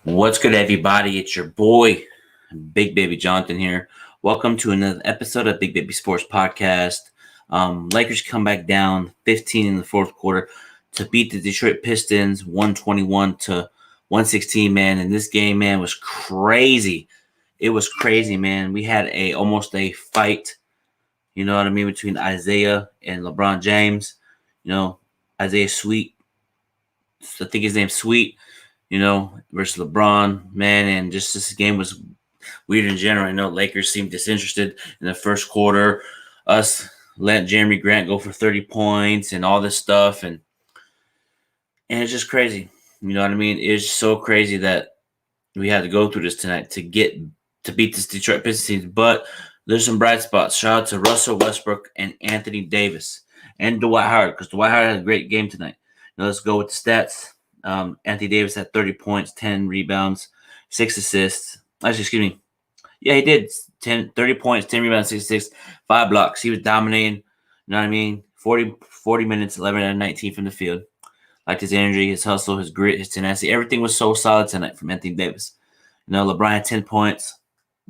What's good, everybody? It's your boy, Big Baby Jonathan here. Welcome to another episode of Big Baby Sports Podcast. Lakers come back down 15 in the fourth quarter to beat the Detroit Pistons 121 to 116, man. And this game, man, was crazy. It was crazy, man. We had almost a fight, you know what I mean, between Isaiah and LeBronJames. You know, Isaiah Sweet, I think his name's Sweet, versus LeBron, man, and just this game was weird in general. I know Lakers seemed disinterested in the first quarter. Us let Jeremy Grant go for 30 points and all this stuff, and it's just crazy. You know what I mean? It's so crazy that we had to go through this tonight to beat this Detroit Pistons team. But there's some bright spots. Shout out to Russell Westbrook and Anthony Davis and Dwight Howard, because Dwight Howard had a great game tonight. Now let's go with the stats. Anthony Davis had 30 points, 10 rebounds, 6 assists. Actually, excuse me. Yeah, he did 30 points, 10 rebounds, 6 assists, 5 blocks. He was dominating. You know what I mean? 40 minutes, 11 out of 19 from the field. Liked his energy, his hustle, his grit, his tenacity. Everything was so solid tonight from Anthony Davis. LeBron had 10 points,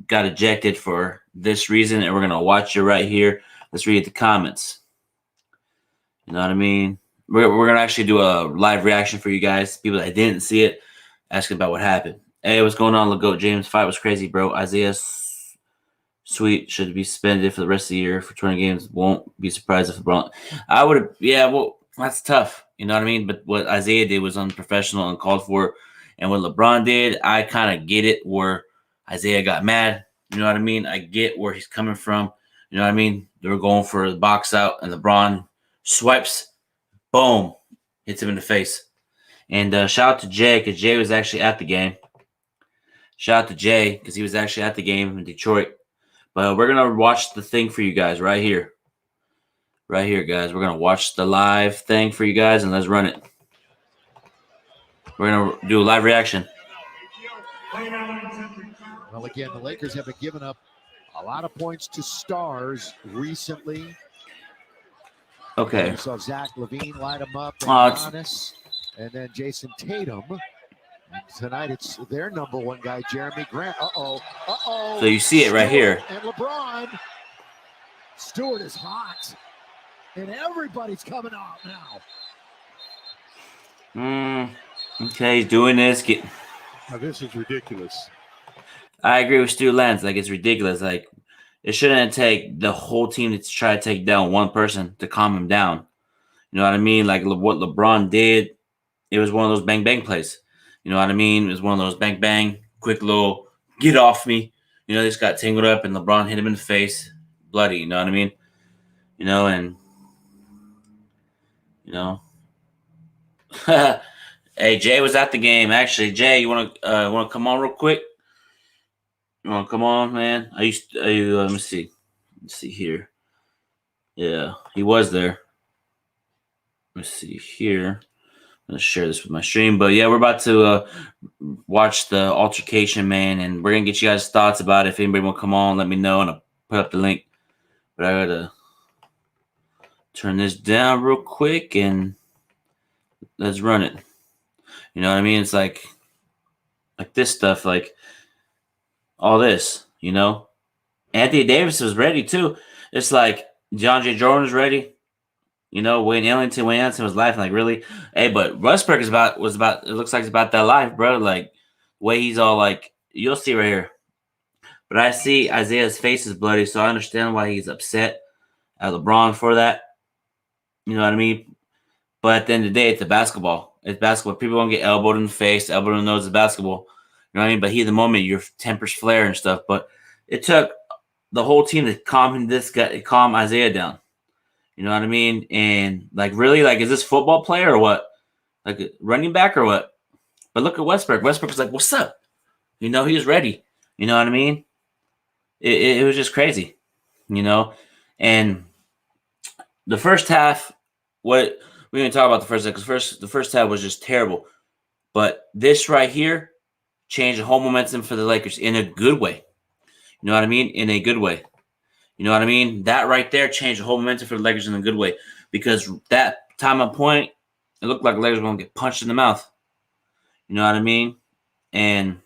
got ejected for this reason, and we're going to watch it right here. Let's read the comments. You know what I mean? We're going to actually do a live reaction for you guys, people that didn't see it, asking about what happened. Hey, what's going on, LeBronJames? Fight was crazy, bro. Isaiah Sweet should be suspended for the rest of the year for 20 games. Won't be surprised if LeBron. I would have, yeah, well, that's tough. You know what I mean? But what Isaiah did was unprofessional and called for. And what LeBron did, I kind of get it where Isaiah got mad. You know what I mean? I get where he's coming from. You know what I mean? They were going for the box out, and LeBron swipes. Boom. Hits him in the face. And shout out to Jay, because Jay was actually at the game. Shout out to Jay, because he was actually at the game in Detroit. But we're going to watch the thing for you guys right here. Right here, guys. We're going to watch the live thing for you guys, and let's run it. We're going to do a live reaction. Well, again, the Lakers have been giving up a lot of points to stars recently. Okay. We saw Zach LaVine light him up, and Giannis, and then Jason Tatum. And tonight it's their number one guy, Jeremy Grant. Uh-oh. So you see it right here. And LeBron. Stewart is hot. And everybody's coming out now. Okay, he's doing this. Now, this is ridiculous. I agree with Stu Lance. Like, it's ridiculous. Like, it shouldn't take the whole team to try to take down one person to calm him down. You know what I mean? Like what LeBron did, it was one of those bang-bang plays. You know what I mean? It was one of those bang-bang, quick little get off me. They just got tangled up, and LeBron hit him in the face. Bloody, you know what I mean? Hey, Jay was at the game. Actually, Jay, you want to come on real quick? You want to come on, man? Let me see. Let's see here. Yeah, he was there. Let's see here. I'm going to share this with my stream. But, yeah, we're about to watch the altercation, man, and we're going to get you guys' thoughts about it. If anybody want to come on, let me know, and I'll put up the link. But I got to turn this down real quick, and let's run it. You know what I mean? It's like this stuff, like all this, Anthony Davis was ready too. It's like DeAndre Jordan was ready. Wayne Ellington was laughing like, really? Hey, but Westbrook it looks like it's about that life, bro. Like, the way he's all like, you'll see right here. But I see Isaiah's face is bloody, so I understand why he's upset at LeBron for that. You know what I mean? But at the end of the day, it's a basketball. It's basketball. People won't get elbowed in the face, elbowed in the nose. It's basketball. You know what I mean? But the moment, your tempers flare and stuff. But it took the whole team to calm Isaiah down. You know what I mean? And, like, really, like, is this football player or what? Like, a running back or what? But look at Westbrook. Westbrook was like, what's up? He was ready. You know what I mean? it was just crazy, you know. And the first half, what we're gonna talk about the first half, because the first half was just terrible. But this right here changed the whole momentum for the Lakers in a good way. You know what I mean? In a good way. You know what I mean? That right there changed the whole momentum for the Lakers in a good way, because that time of point, it looked like the Lakers were gonna get punched in the mouth. You know what I mean? And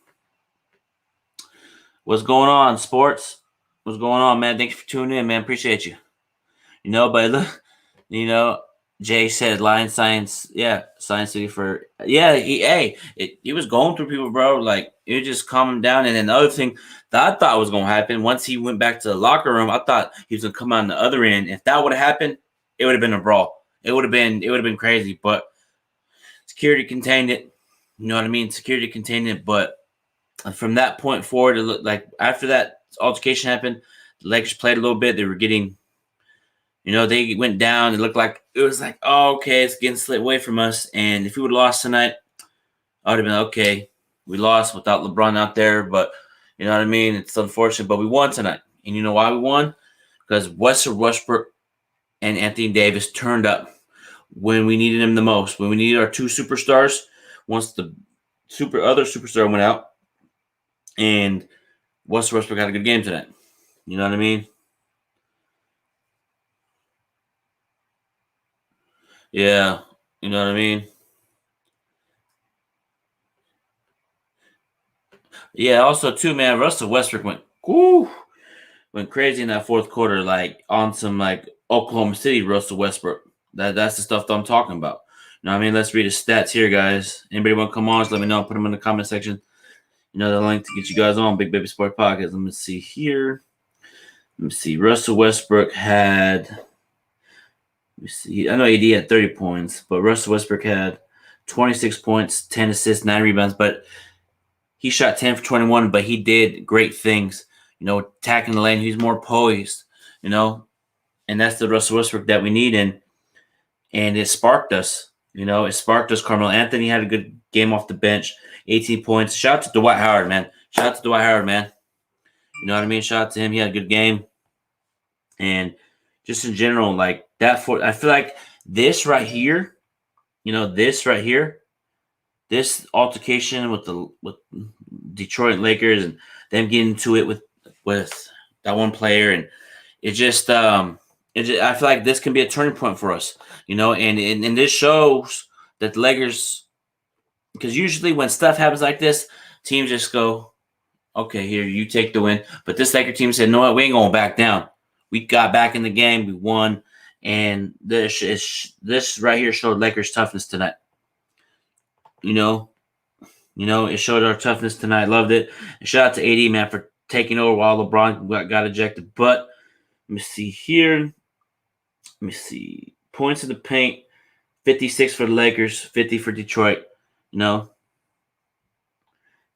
what's going on, sports? What's going on, man? Thanks for tuning in, man. Appreciate you. You know, but look, you know, Jay said Lion Science, yeah, Science City for, yeah, he was going through people, bro. Like, it was just calming down. And then the other thing that I thought was going to happen, once he went back to the locker room, I thought he was going to come out on the other end. If that would have happened, it would have been a brawl. It would have been crazy, but security contained it. You know what I mean? Security contained it, but from that point forward, it looked like after that altercation happened, the Lakers played a little bit. They were getting, you know, they went down. It looked like it was like, oh, okay, it's getting slid away from us. And if we would have lost tonight, I would have been okay. We lost without LeBron out there, but you know what I mean? It's unfortunate, but we won tonight. And you know why we won? Because Westbrook and Anthony Davis turned up when we needed them the most. When we needed our two superstars, once the other superstar went out, and Westbrook had a good game tonight. You know what I mean? Yeah, you know what I mean? Yeah, also too, man, Russell Westbrook went crazy in that fourth quarter, like on some like Oklahoma City Russell Westbrook. That's the stuff that I'm talking about. You know what I mean? Let's read his stats here, guys. Anybody want to come on? Just let me know. Put them in the comment section. You know the link to get you guys on Big Baby Sport Podcast. Let me see here. Let me see. Russell Westbrook had. Let me see. I know AD had 30 points, but Russell Westbrook had 26 points, 10 assists, 9 rebounds. But he shot 10 for 21, but he did great things. You know, attacking the lane. He's more poised, you know, and that's the Russell Westbrook that we need. And it sparked us. You know, it sparked us. Carmelo Anthony had a good game off the bench, 18 points. Shout out to Dwight Howard, man. Shout out to Dwight Howard, man. You know what I mean? Shout out to him. He had a good game. And just in general, like that, I feel like this right here, you know, this right here, this altercation with Detroit Lakers and them getting into it with that one player, and it just I feel like this can be a turning point for us, you know, and this shows that the Lakers, because usually when stuff happens like this, teams just go, okay, here, you take the win. But this Laker team said, no, we ain't going back down. We got back in the game. We won. And this right here showed Lakers' toughness tonight. You know, it showed our toughness tonight. Loved it. And shout out to AD, man, for taking over while LeBron got ejected. But let me see here. Let me see. Points in the paint, 56 for the Lakers, 50 for Detroit. You know,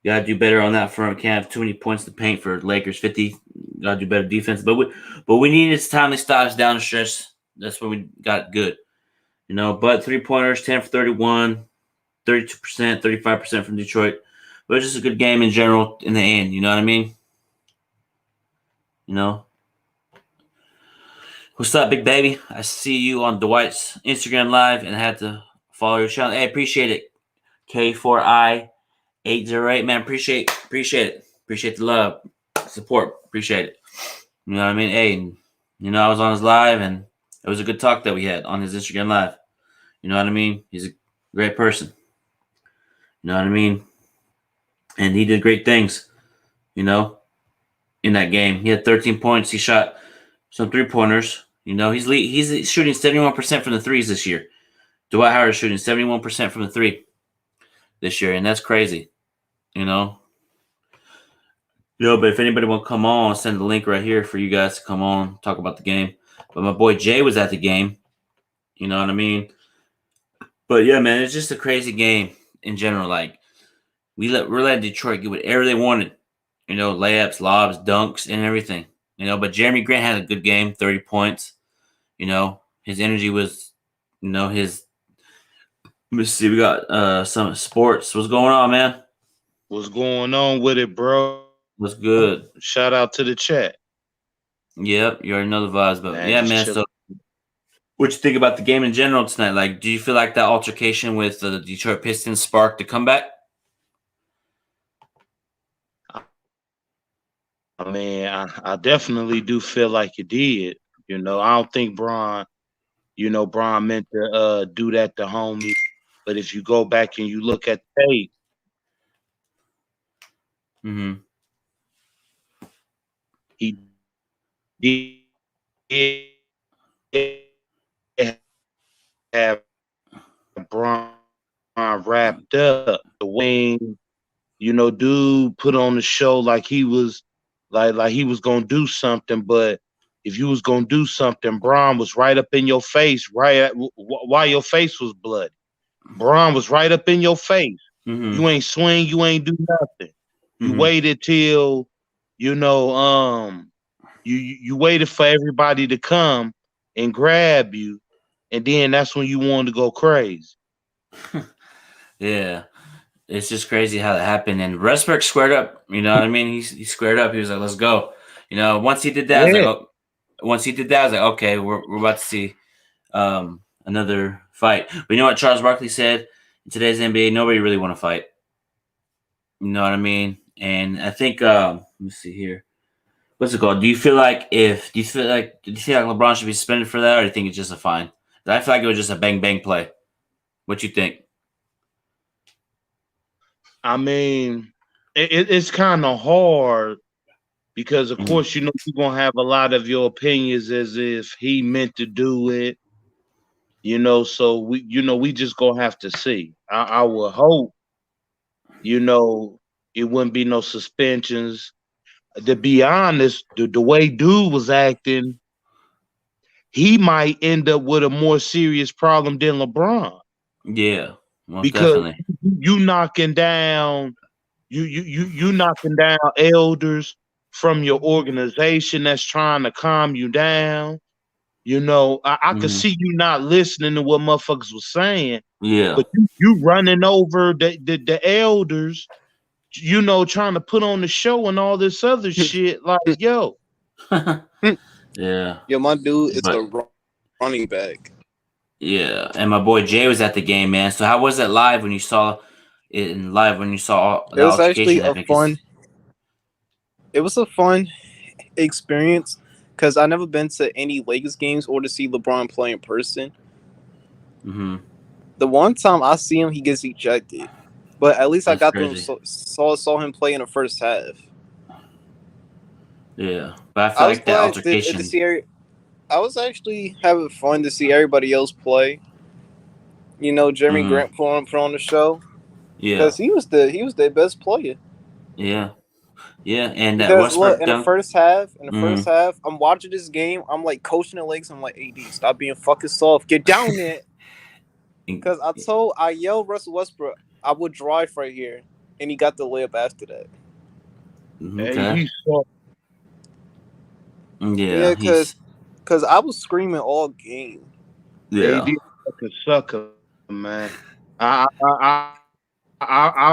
you got to do better on that front. Can't have too many points to paint for Lakers. 50. Got to do better defense. But we needed timely stops down the stretch. That's where we got good. You know, but 3-pointers, 10 for 31, 32%, 35% from Detroit. But it's just a good game in general in the end. You know what I mean? You know? What's up, big baby? I see you on Dwight's Instagram Live and I had to follow your channel. Hey, appreciate it. K4I808, man. Appreciate it. Appreciate the love, support. Appreciate it. You know what I mean? Hey, you know, I was on his live and it was a good talk that we had on his Instagram Live. You know what I mean? He's a great person. You know what I mean? And he did great things, you know, in that game. He had 13 points. He shot some 3-pointers. You know, he's shooting 71% from the threes this year. Dwight Howard is shooting 71% from the three this year, and that's crazy, you know. But if anybody want to come on, I'll send the link right here for you guys to come on, talk about the game. But my boy Jay was at the game. You know what I mean? But yeah, man, it's just a crazy game in general. Like, we're letting Detroit get whatever they wanted. You know, layups, lobs, dunks, and everything. You know, but Jeremy Grant had a good game, 30 points. You know, his energy was, you know, his. Let me see, we got some sports. What's going on, man? What's going on with it, bro? What's good? Shout out to the chat. Yep, you already know the vibes, but Man, yeah, just man. chill. So, what you think about the game in general tonight? Like, do you feel like that altercation with the Detroit Pistons sparked the comeback? I mean, I definitely do feel like it did. I don't think Bron meant to do that to homie. But if you go back and you look at the tape, Mm-hmm. he did have Bron wrapped up. The Wayne, dude put on the show like he was like he was gonna do something, but if you was gonna do something, Bron was right up in your face, while your face was bloody. Bron was right up in your face. Mm-hmm. You ain't swing, you ain't do nothing. You Mm-hmm. waited till, you waited for everybody to come and grab you, and then that's when you wanted to go crazy. Yeah, it's just crazy how that happened. And Westbrook squared up. You know what I mean? He squared up. He was like, "Let's go." Once he did that, I was like, Yeah. "Oh." Once he did that, I was like, "Okay, we're about to see another fight." But you know what Charles Barkley said in today's NBA? Nobody really want to fight. You know what I mean? And I think let me see here. What's it called? Do you feel like LeBron should be suspended for that, or do you think it's just a fine? I feel like it was just a bang bang play. What you think? I mean, it's kind of hard because, of course, you're going to have a lot of your opinions as if he meant to do it, so we just going to have to see. I would hope, it wouldn't be no suspensions. To be honest, the way dude was acting, he might end up with a more serious problem than LeBron. Yeah, most Because definitely. you knocking down you knocking down elders from your organization that's trying to calm you down. I could see you not listening to what motherfuckers was saying. Yeah. But you running over the elders, trying to put on the show and all this other shit. Like, yo. Yeah. Yo, my dude is a running back. Yeah, and my boy Jay was at the game, man. So how was it live when you saw it in live when you saw the It was actually altercation a fun. It was a fun experience because I never been to any Lakers games or to see LeBron play in person. Mm-hmm. The one time I see him, he gets ejected, but at least That's I got crazy. them saw him play in the first half. Yeah, but I feel like that altercation. To see. I was actually having fun to see everybody else play. Jeremy Grant put on the show. Yeah, because he was their best player. Yeah, and because look in dunk. the first half, I'm watching this game. I'm like coaching the legs. I'm like, AD, stop being fucking soft. Get down there. Because I yelled Russell Westbrook, I would drive right here, and he got the layup after that. Okay. Yeah, because I was screaming all game. Yeah, AD fucking sucker, man. I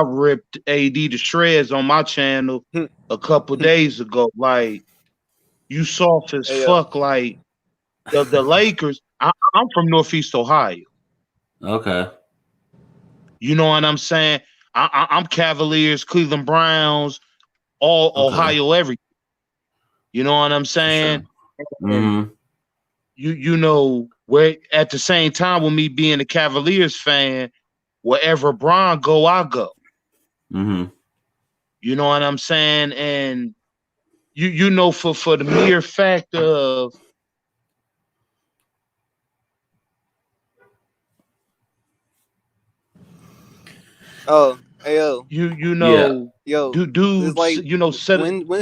ripped AD to shreds on my channel a couple days ago. Like, you soft as fuck. Like the Lakers. I'm from Northeast Ohio. Okay. You know what I'm saying? I'm Cavaliers, Cleveland Browns, all Ohio, everything. You know what I'm saying? Sure. Mm-hmm. You know, where at the same time with me being a Cavaliers fan, wherever Bron go, I go. Mm-hmm. You know what I'm saying? And you know, for the mere fact of you know, dude, like, when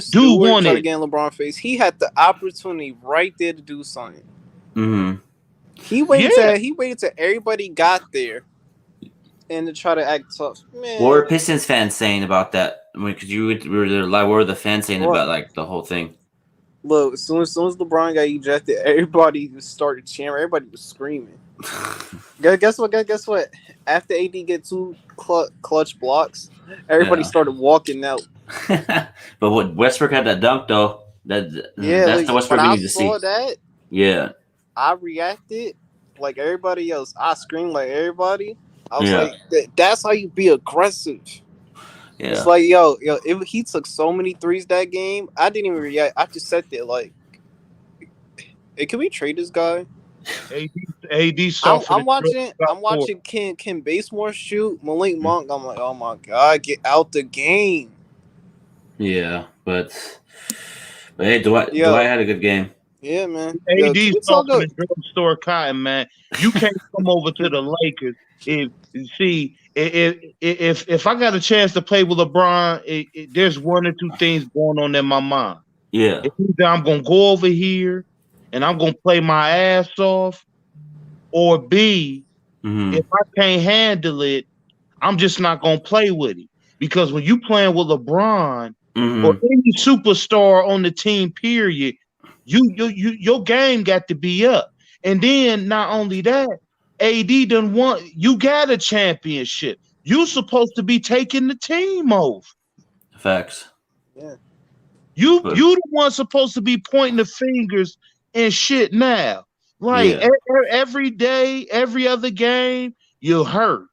Stewart tried to get in LeBron's face, he had the opportunity right there to do something. Mm-hmm. He waited till everybody got there and to try to act tough. Man, what were Pistons fans saying about that? Because we were there live. What were the fans saying about like the whole thing? Look, as soon as LeBron got ejected, everybody started cheering. Everybody was screaming. Guess what? After AD get 2 clutch blocks, everybody started walking out. But what Westbrook had that dunk though. That's the Westbrook we need to see. When I saw that, yeah, I reacted like everybody else. I screamed like everybody. I was Yeah. like, "That's how you be aggressive." yeah, It's like, yo, if he took so many threes that game, I didn't even react. I just sat there like, "Hey, can we trade this guy?" AD saw for I'm watching Ken Basemore shoot Malik Monk. I'm like, oh my god, get out the game. yeah. But hey, Dwight had a good game. Yeah, man. AD Can we saw talk for the drugstore cotton, man. You can't come over to the Lakers. If I got a chance to play with LeBron, there's one or two things going on in my mind. Yeah, Either I'm gonna go over here and I'm gonna play my ass off, or B, if I can't handle it, I'm just not gonna play with him. Because when you playing with LeBron or any superstar on the team, period, your game got to be up. And then not only that, AD you got a championship. You supposed to be taking the team over. Facts. Yeah. You the one supposed to be pointing the fingers and shit now. Like every day, every other game, you're hurt.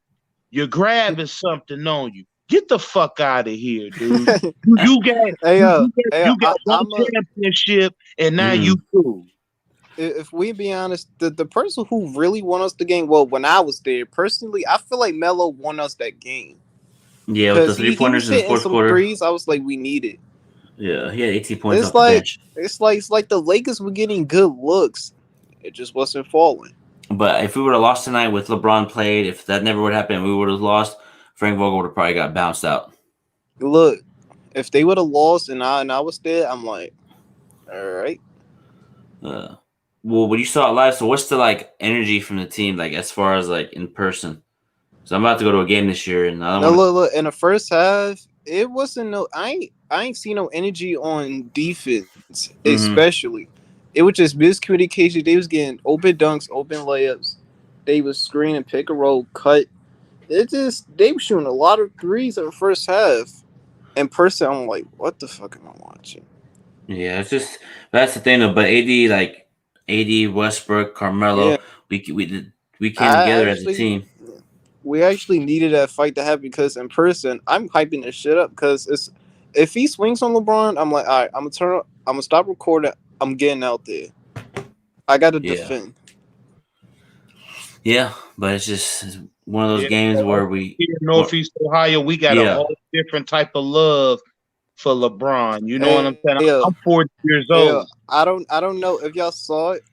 You're grabbing something on you. Get the fuck out of here, dude. you got one championship, and now you cool. If we be honest, the person who really won us the game, well, when I was there, personally, I feel like Melo won us that game. Yeah, with the 3-pointers in the fourth quarter. Threes, I was like, we need it. Yeah, he had 18 points off the bench. It's like the Lakers were getting good looks. It just wasn't falling. But if we would have lost tonight with LeBron played, if that never would have happened, we would have lost. Frank Vogel would have probably got bounced out. Look, if they would have lost and I was there, I'm like, all right. Well, when you saw it live, so what's the energy from the team as far as in person? So I'm about to go to a game this year, and look. In the first half, it wasn't I ain't seen no energy on defense, especially. It was just miscommunication. They was getting open dunks, open layups. They was screening, pick and roll, cut. They were shooting a lot of threes in the first half. In person, I'm like, what the fuck am I watching? Yeah, that's the thing though. But AD, Westbrook, Carmelo, we came together as a team. We actually needed that fight to happen because in person, I'm hyping this shit up because if he swings on LeBron, I'm like, all right, I'm gonna stop recording. I'm getting out there. I got to defend. Yeah, but it's one of those games where we here in Northeast Ohio, we got a whole different type of love for LeBron. You know what I'm saying? I'm 40 years old. I don't know if y'all saw it.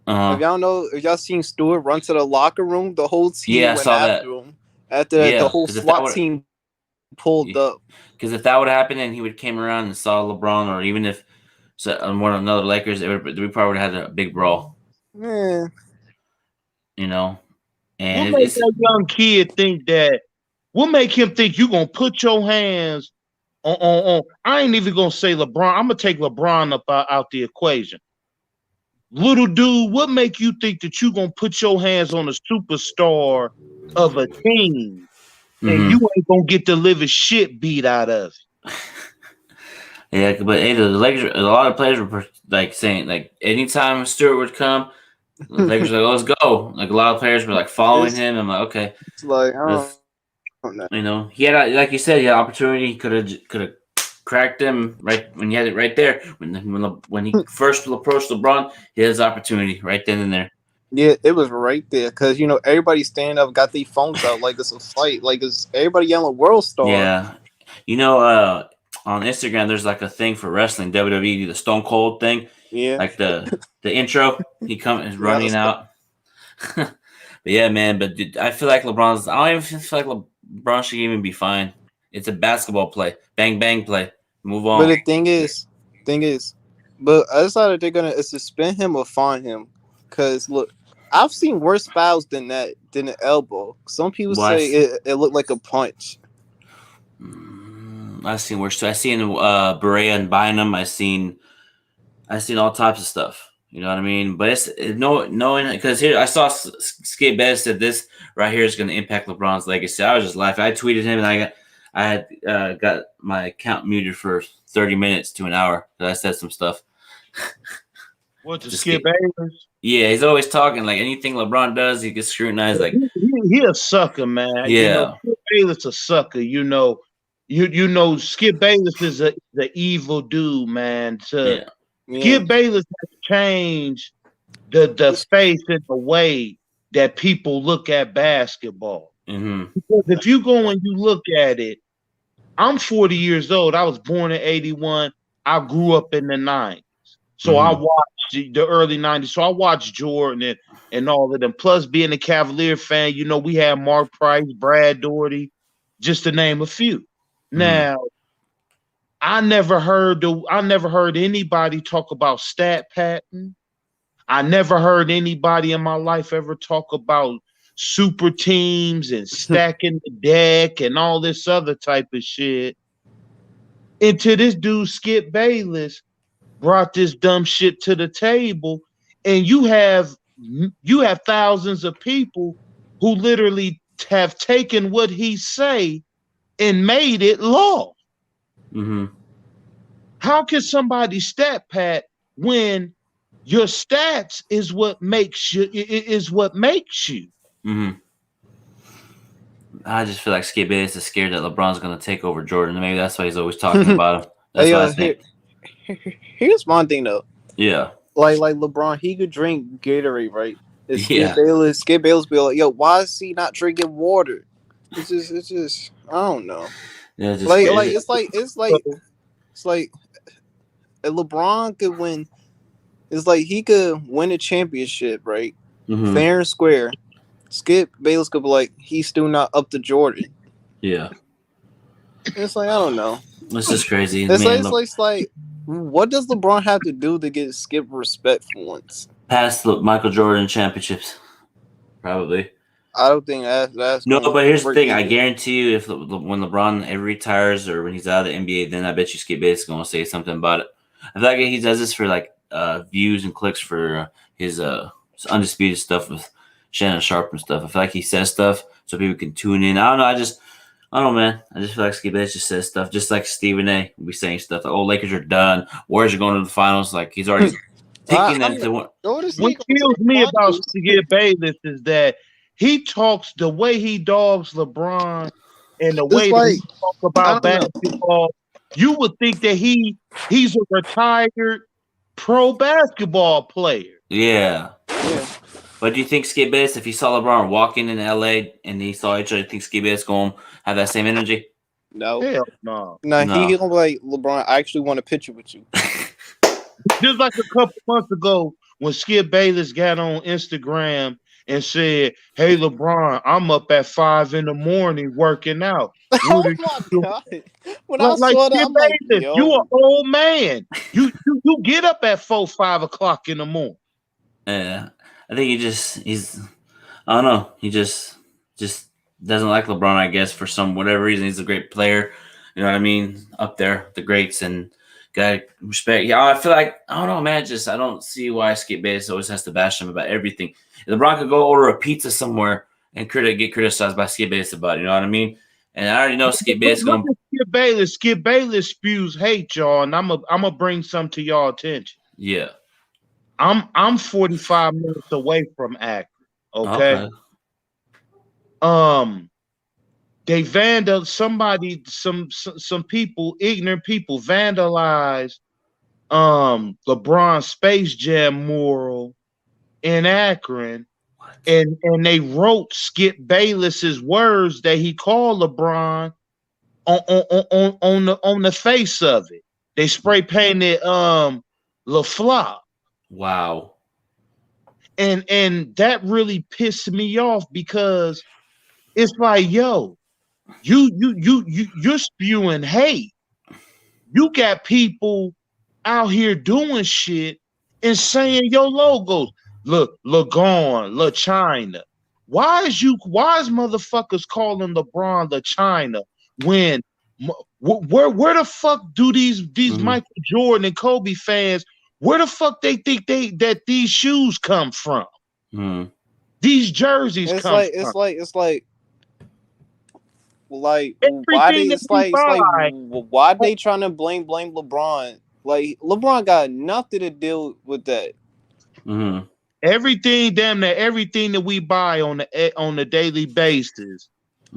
If y'all seen Stewart run to the locker room, the whole team went after him. After the whole SWAT team pulled up. Because if that would happen and he would came around and saw LeBron, or even if one of another Lakers, we probably would have had a big brawl. Man. And what makes that young kid think that? What make him think you gonna put your hands on? I ain't even gonna say LeBron. I'm gonna take LeBron up out the equation. Little dude, what make you think that you gonna put your hands on a superstar of a team and you ain't gonna get the living shit beat out of it? Yeah, but the Lakers, a lot of players were saying anytime Stewart would come, the Lakers were let's go. A lot of players were following him. I'm like, okay. It's like, he had, like you said, he had opportunity. He could have cracked him right when he had it right there. When he first approached LeBron, he had his opportunity right then and there. Yeah, it was right there because everybody standing up, got their phones out like it's a fight, it's everybody yelling "World Star." Yeah, on Instagram, there's a thing for wrestling, WWE, the Stone Cold thing. Yeah, the intro, he is running out. But yeah, man. But I feel like I don't even feel like LeBron should even be fine. It's a basketball play, bang bang play. Move on. But the thing is, but I decided they're gonna suspend him or fine him. Cause look, I've seen worse fouls than that, than an elbow. Some people say it looked like a punch. I've seen worse too. I seen Berea and Bynum. I seen all types of stuff. You know what I mean? But it's knowing because here I saw Skip Bettis said this right here is going to impact LeBron's legacy. I was just laughing. I tweeted him and I had got my account muted for 30 minutes to an hour because I said some stuff. What, to Skip Bayless? Yeah, he's always talking. Like anything LeBron does, he gets scrutinized. Like he a sucker, man. Yeah. You know, Skip Bayless a sucker. You know, Skip Bayless is the evil dude, man. Skip Bayless has changed the face and the way that people look at basketball. Mm-hmm. Because if you go and you look at it, I'm 40 years old. I was born in 81. I grew up in the 90s. So I watched the early 90s. So I watched Jordan and all of them. Plus, being a Cavalier fan, you know, we had Mark Price, Brad Daugherty, just to name a few. Now, I never heard anybody talk about stat pattern. I never heard anybody in my life ever talk about super teams and stacking the deck and all this other type of shit. Until this dude Skip Bayless brought this dumb shit to the table, and you have thousands of people who literally have taken what he say and made it law. Mm-hmm. How can somebody stat pat when your stats is what makes you? Mm-hmm. I just feel like Skip Bayless is scared that LeBron's going to take over Jordan. Maybe that's why he's always talking about him. That's what I think. Here's one thing though. Yeah. Like LeBron, he could drink Gatorade, right? Skip Bayless be like, yo, why is he not drinking water? It's just I don't know. Yeah, just it's like if LeBron could win. It's like he could win a championship, right? Mm-hmm. Fair and square. Skip Bayless could be like, he's still not up to Jordan. Yeah. It's like, I don't know. It's just crazy. It's like, what does LeBron have to do to get Skip respect for once? Past the Michael Jordan championships, probably. I don't think that's no. But here's the thing: I guarantee you, if when LeBron ever retires or when he's out of the NBA, then I bet you Skip Bayless is going to say something about it. I feel like he does this for like views and clicks for his undisputed stuff with Shannon Sharp and stuff. I feel like he says stuff so people can tune in. I don't know. I don't know, man. I just feel like Skip Bayless just says stuff, just like Stephen A. will be saying stuff like, "Oh, Lakers are done. Warriors are going to the finals." Like he's already thinking that. What kills me about Skip Bayless is that he talks the way he dogs LeBron and the way that he talks about basketball. You would think that he's a retired pro basketball player. Yeah. But do you think Skip Bayless, if he saw LeBron walking in LA and he saw each other, think Skip Bayless going to have that same energy? No. Hell no. No, he gonna be like, LeBron, I actually want a picture with you. Just like a couple months ago when Skip Bayless got on Instagram and said, "Hey LeBron, I'm up at 5 a.m. working out." Oh my God. When I like saw that, Skip I'm like, Bayless, yo. you an old man. You get up at 4-5 o'clock in the morning. Yeah. I think he's I don't know. He just doesn't like LeBron, I guess, for whatever reason. He's a great player. You know what I mean? Up there, the greats, and gotta respect. Yeah, I feel like, I don't know, man. I don't see why Skip Bayless always has to bash him about everything. If LeBron could go order a pizza somewhere and get criticized by Skip Bayless about it, you know what I mean? And I already know Skip Bayless going to Skip Bayless spews hate, y'all, and I'm gonna bring some to y'all attention. Yeah. I'm 45 minutes away from Akron. Okay. They some people, ignorant people vandalized LeBron's Space Jam mural in Akron. And they wrote Skip Bayless's words that he called LeBron on the face of it. They spray painted LaFlop. Wow. And that really pissed me off because it's like, yo, you're spewing hate. You got people out here doing shit and saying your logos. Look, LeGon, La China. Why is motherfuckers calling LeBron La China when where the fuck do these Michael Jordan and Kobe fans, where the fuck they think that these shoes come from? These jerseys it's come like from. it's like Like, why they? Everything that It's we like, buy, why they trying to blame LeBron? Like, LeBron got nothing to deal with that. Mm-hmm. damn near everything that we buy on the daily basis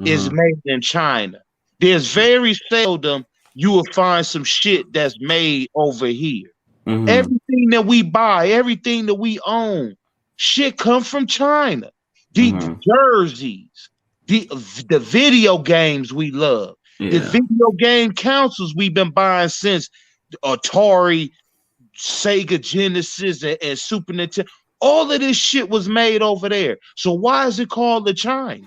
is made in China. There's very seldom you will find some shit that's made over here. Mm-hmm. Everything that we buy, everything that we own, shit come from China. The jerseys, the video games we love, the video game consoles we've been buying since Atari, Sega Genesis, and Super Nintendo. All of this shit was made over there. So why is it called the China?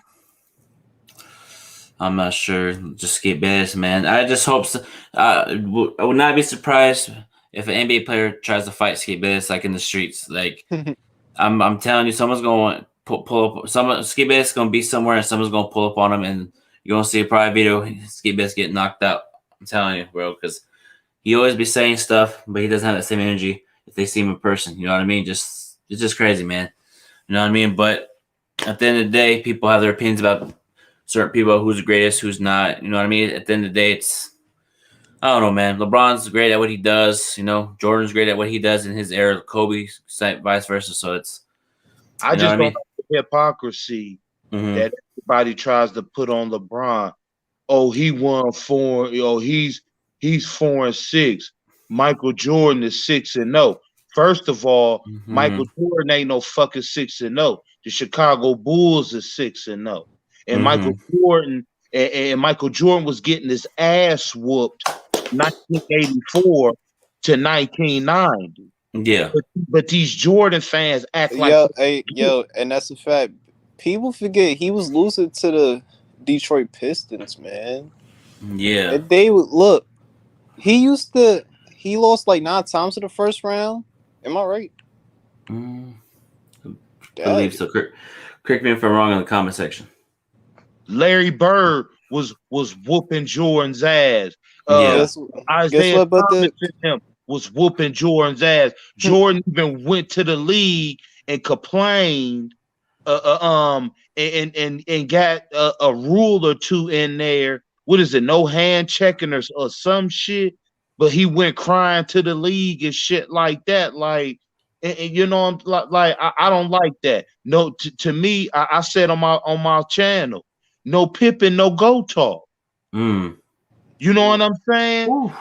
I'm not sure. Just get best, man. I just hope so. I would not be surprised if an NBA player tries to fight Skate Bayless like in the streets. Like I'm telling you, someone's going to pull up. Skate Bayless going to be somewhere, and someone's going to pull up on him, and you're going to see a private video. Skate Bayless get knocked out. I'm telling you, bro, because he always be saying stuff, but he doesn't have that same energy if they see him in person. You know what I mean? It's just crazy, man. You know what I mean? But at the end of the day, people have their opinions about certain people, who's the greatest, who's not. You know what I mean? At the end of the day, I don't know, man. LeBron's great at what he does. You know, Jordan's great at what he does in his era. Kobe, vice versa. So I just don't like the hypocrisy that everybody tries to put on LeBron. Oh, he won 4. He's 4-6. Michael Jordan is 6-0. First of all, Michael Jordan ain't no fucking 6-0. The Chicago Bulls is 6-0. And Michael Jordan was getting his ass whooped 1984 to 1990. Yeah. But these Jordan fans act like and that's a fact. People forget he was losing to the Detroit Pistons, man. Yeah. And they would look. He lost like 9 times in the first round. Am I right? I believe so. Correct me if I'm wrong in the comment section. Larry Bird was whooping Jordan's ass. Isaiah Thomas him was whooping Jordan's ass. Jordan even went to the league and complained, and got a rule or two in there. What is it? No hand checking or some shit. But he went crying to the league and shit like that. Like, and you know, I'm like, I don't like that. No, to me, I said on my channel, no Pippin, no go talk. You know what I'm saying?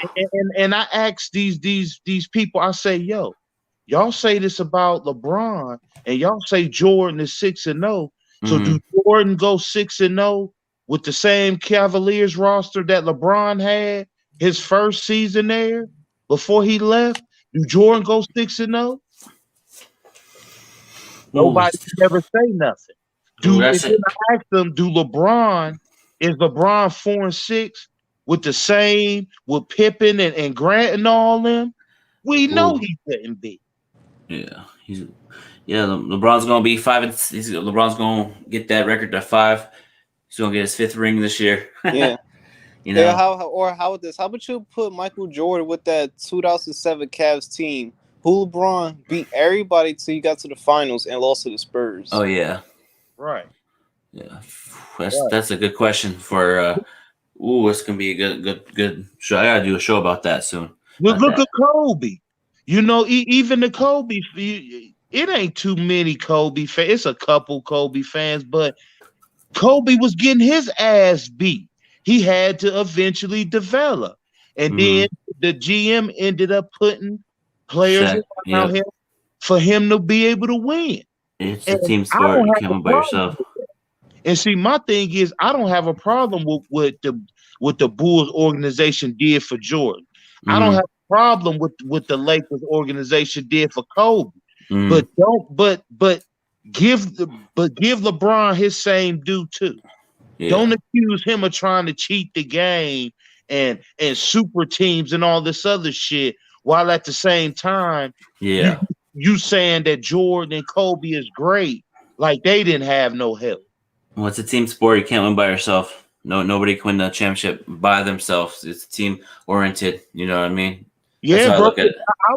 And I asked these people, I say, yo, y'all say this about LeBron, and y'all say Jordan is 6-0. So do Jordan go 6-0 with the same Cavaliers roster that LeBron had his first season there before he left? Do Jordan go 6-0? Nobody ever say nothing. I ask them, is LeBron 4-6 with the same with Pippen and Grant and all them? We know he couldn't be. Yeah, LeBron's gonna be 5. LeBron's gonna get that record to 5. He's gonna get his 5th ring this year. Yeah. You know, yeah, how this? How about you put Michael Jordan with that 2007 Cavs team? Who LeBron beat everybody till you got to the finals and lost to the Spurs. Oh yeah, right. Yeah, that's a good question for. It's gonna be a good show. I gotta do a show about that soon. Look at Kobe. You know, even the Kobe, it ain't too many Kobe fans. It's a couple Kobe fans, but Kobe was getting his ass beat. He had to eventually develop, and then the GM ended up putting players around him for him to be able to win. It's a team sport. You can't win by yourself. And see, my thing is, I don't have a problem with the Bulls organization did for Jordan. I don't have a problem with the Lakers organization did for Kobe. But give LeBron his same due too. Yeah. Don't accuse him of trying to cheat the game and super teams and all this other shit, while at the same time, you saying that Jordan and Kobe is great, like they didn't have no help. Well, it's a team sport. You can't win by yourself. Nobody can win the championship by themselves. It's team oriented. You know what I mean? Yeah, bro.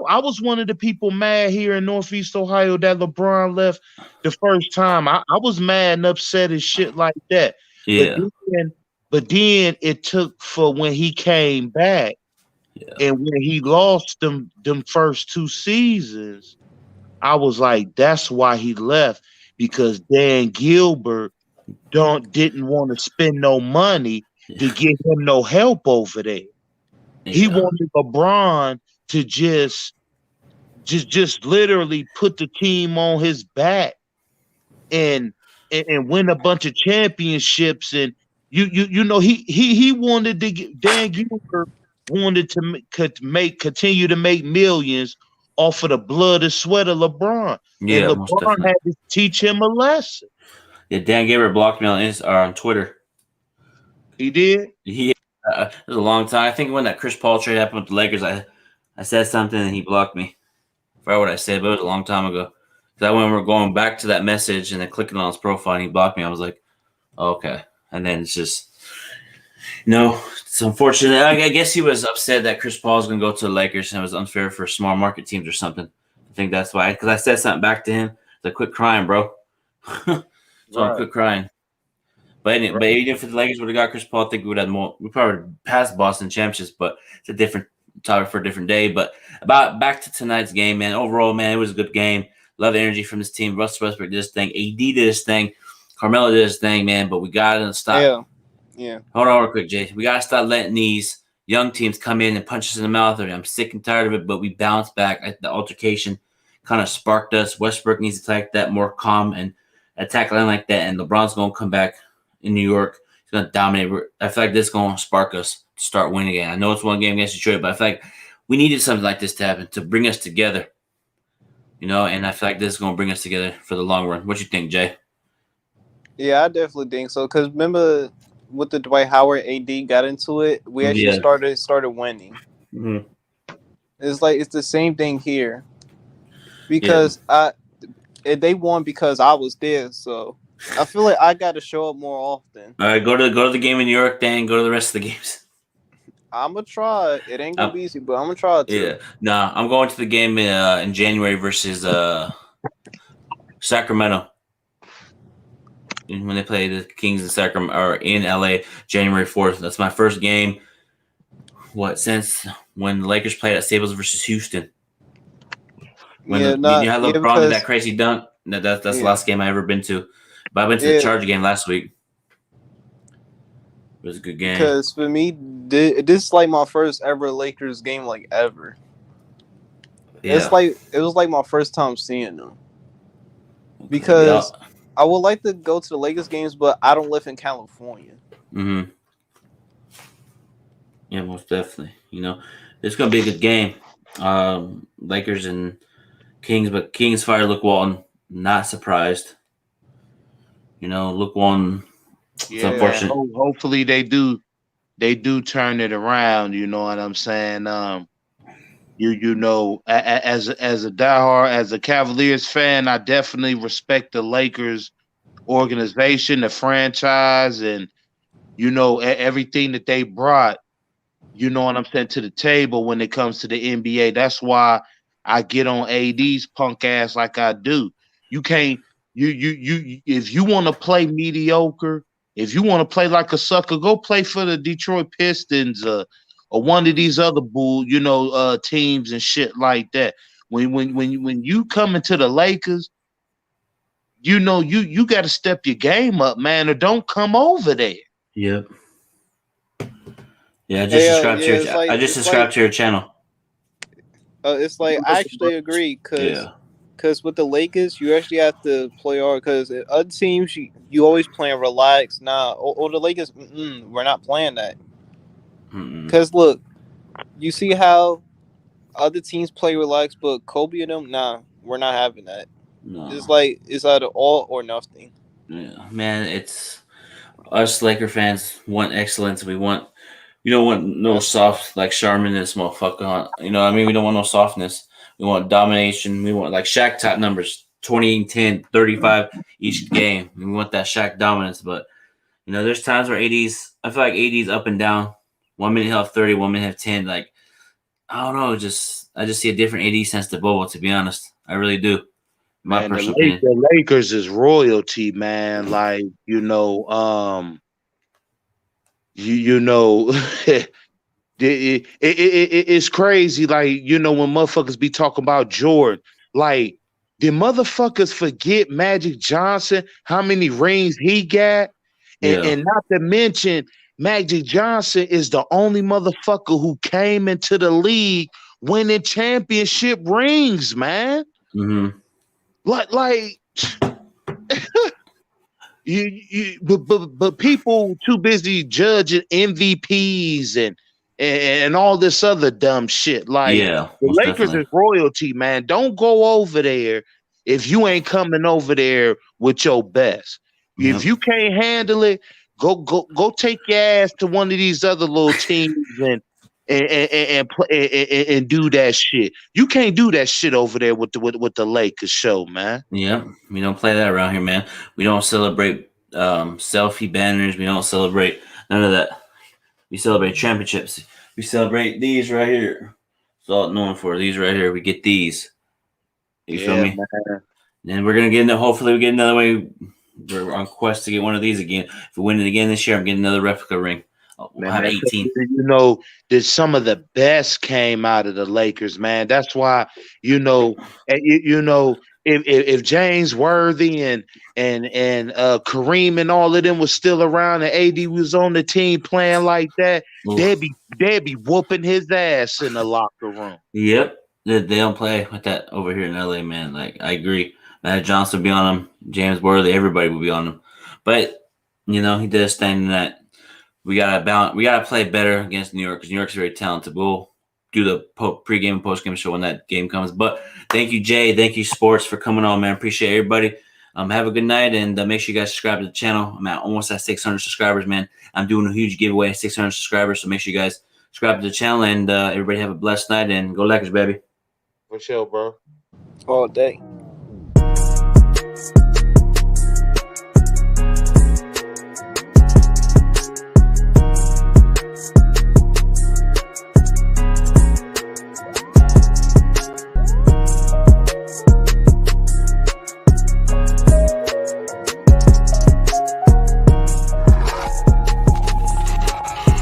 I was one of the people mad here in Northeast Ohio that LeBron left the first time. I was mad and upset as shit like that. Yeah. But then it took for when he came back, and when he lost them first 2 seasons, I was like, that's why he left, because Dan Gilbert didn't want to spend no money to get him no help over there. He wanted LeBron to just literally put the team on his back and win a bunch of championships. And you know he wanted to get, Dan Gilbert wanted to continue to make millions off of the blood and sweat of LeBron. Yeah, and LeBron had to teach him a lesson. Yeah, Dan Gilbert blocked me on Twitter. He did? Yeah, it was a long time. I think when that Chris Paul trade happened with the Lakers, I said something and he blocked me. I forgot what I said, but it was a long time ago. Because I remember going back to that message and then clicking on his profile and he blocked me. I was like, oh, okay. And then it's just, it's unfortunate. I guess he was upset that Chris Paul was going to go to the Lakers and it was unfair for small market teams or something. I think that's why. Because I said something back to him. Like, quit crying, bro. So I quit crying. But even if the Lakers would have got Chris Paul, I think we would have more. We probably would have passed Boston championships, but it's a different topic for a different day. But back to tonight's game, man. Overall, man, it was a good game. Love the energy from this team. Russell Westbrook did his thing. AD did his thing. Carmelo did his thing, man. But we gotta stop. Yeah. Hold on real quick, Jay. We gotta stop letting these young teams come in and punch us in the mouth. I'm sick and tired of it. But we bounced back. The altercation kind of sparked us. Westbrook needs to attack that more calm and attack line like that. And LeBron's gonna come back in New York. He's gonna dominate. I feel like this is gonna spark us to start winning again. I know it's one game against Detroit, but I feel like we needed something like this to happen to bring us together. And I feel like this is gonna bring us together for the long run. What you think, Jay? Yeah, I definitely think so. Because remember, with the Dwight Howard AD got into it, we actually started winning. Mm-hmm. It's the same thing here. Because they won because I was there, so I feel like I got to show up more often. All right, go to the game in New York, then go to the rest of the games. I'm gonna try. It ain't gonna be easy, but I'm gonna try it too. Yeah, nah, I'm going to the game in January versus Sacramento. When they play the Kings in Sacramento or in LA, January 4th. That's my first game. Since when the Lakers played at Staples versus Houston? You had LeBron did that crazy dunk. That's the last game I ever been to. But I went to the Charger game last week. It was a good game. Because for me, this is like my first ever Lakers game, like ever. Yeah. It was like my first time seeing them. Because I would like to go to the Lakers games, but I don't live in California. Mm-hmm. Yeah, most definitely. It's gonna be a good game. Lakers and Kings, but Kings fired Luke Walton. Not surprised. Luke Walton. It's unfortunate. Hopefully they do turn it around. You know what I'm saying? As a diehard, as a Cavaliers fan, I definitely respect the Lakers organization, the franchise, and everything that they brought. You know what I'm saying, to the table when it comes to the NBA. That's why I get on AD's punk ass like I do. You can't. If you want to play mediocre, if you want to play like a sucker, go play for the Detroit Pistons or one of these other teams and shit like that. When you come into the Lakers, you got to step your game up, man, or don't come over there. Yep. Yeah, I just subscribed to your channel. It's like I actually agree because with the Lakers, you actually have to play hard. Because other teams, you always playing relaxed. Or the Lakers, we're not playing that. Because look, you see how other teams play relaxed, but Kobe and them, we're not having that. No. It's either all or nothing. Yeah, man, it's us Laker fans want excellence. We want. We don't want no soft like Sharman and this motherfucker. You know what I mean? We don't want no softness. We want domination. We want like Shaq type numbers, 20, 10, 35 each game. We want that Shaq dominance. But, there's times where AD's, I feel like AD's up and down. 1 minute he'll have 30, 1 minute have 10. Like, I don't know. I just see a different AD since the bubble, to be honest. I really do. My personal opinion. The Lakers is royalty, man. Like, you know, it's crazy. Like, you know, when motherfuckers be talking about Jordan, like, did motherfuckers forget Magic Johnson, how many rings he got? And not to mention, Magic Johnson is the only motherfucker who came into the league winning championship rings, man. Mm-hmm. Like but people too busy judging MVPs and all this other dumb shit. Like, Yeah, the most Lakers definitely. is royalty, man. Don't go over there if you ain't coming over there with your best. Yep. If you can't handle it, go take your ass to one of these other little teams and play and do that shit. You can't do that shit over there with the Lakers show, man. Yeah, we don't play that around here, man. We don't celebrate selfie banners. We don't celebrate none of that. We celebrate championships. We celebrate these right here. That's all it's known for. These right here. We get these. You feel me? Man. And we're gonna get into. Hopefully, we get another way. We're on quest to get one of these again. If we win it again this year, I'm getting another replica ring. We'll have 18. You know, that some of the best came out of the Lakers, man. That's why, you know, if James Worthy and Kareem and all of them was still around and AD was on the team playing like that, they'd be whooping his ass in the locker room. Yep, they don't play with that over here in LA, man. Like, I agree. Matt Johnson would be on him. James Worthy, everybody would be on him. But you know, he did a thing in that we gotta balance. We gotta play better against New York because New York's very talented. We'll do the pregame and postgame show when that game comes. But thank you, Jay. Thank you, Sports, for coming on, man. Appreciate everybody. Have a good night, and make sure you guys subscribe to the channel. I'm almost at 600 subscribers, man. I'm doing a huge giveaway at 600 subscribers, so make sure you guys subscribe to the channel, and everybody have a blessed night, and go Lakers, baby. For sure, bro. All day.